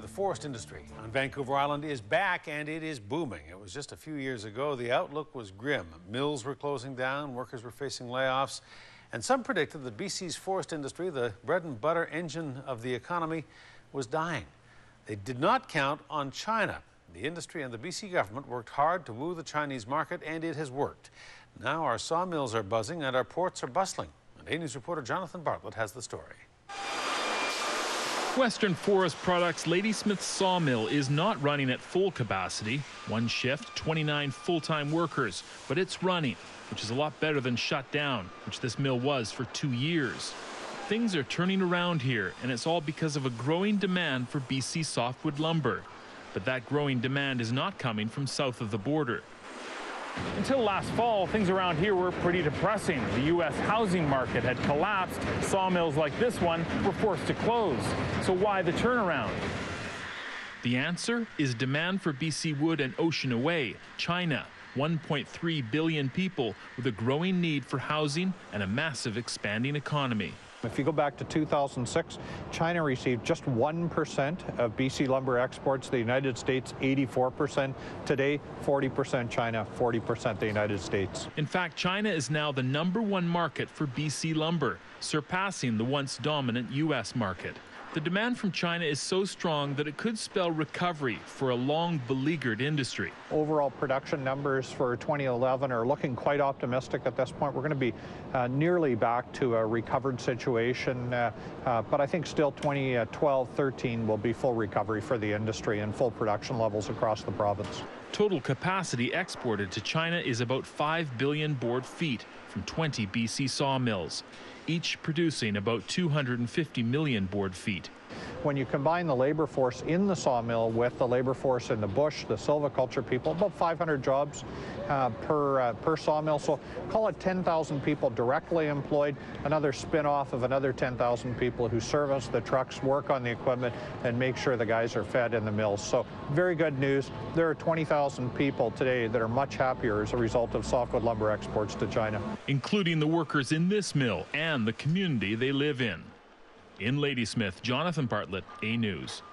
The forest industry on Vancouver Island is back and it is booming. It was just a few years ago. The outlook was grim. Mills were closing down, workers were facing layoffs, and some predicted that BC's forest industry, the bread and butter engine of the economy, was dying. They did not count on China. The industry and the BC government worked hard to woo the Chinese market, and it has worked. Now our sawmills are buzzing and our ports are bustling. And A News reporter Jonathan Bartlett has the story. Western Forest Products' Ladysmith sawmill is not running at full capacity. One shift, 29 full-time workers, but it's running, which is a lot better than shut down, which this mill was for 2 years. Things are turning around here, and it's all because of a growing demand for BC softwood lumber. But that growing demand is not coming from south of the border. Until last fall, things around here were pretty depressing. The U.S. housing market had collapsed. Sawmills like this one were forced to close. So why the turnaround? The answer is demand for BC wood an ocean away, China. 1.3 billion people with a growing need for housing and a massive expanding economy. If you go back to 2006, China received just 1% of BC lumber exports, the United States 84%. Today, 40% China, 40% the United States. In fact, China is now the #1 market for BC lumber, surpassing the once dominant U.S. market. The demand from China is so strong that it could spell recovery for a long beleaguered industry. Overall production numbers for 2011 are looking quite optimistic at this point. We're going to be nearly back to a recovered situation, but I think still 2012-13 will be full recovery for the industry and full production levels across the province. Total capacity exported to China is about 5 billion board feet from 20 BC sawmills, each producing about 250 million board feet. When you combine the labor force in the sawmill with the labor force in the bush, the silviculture people, about 500 jobs per sawmill. So call it 10,000 people directly employed, another spin-off of another 10,000 people who service the trucks, work on the equipment, and make sure the guys are fed in the mills. So very good news. There are 20,000 people today that are much happier as a result of softwood lumber exports to China. Including the workers in this mill and the community they live in. In Ladysmith, Jonathan Bartlett, A News.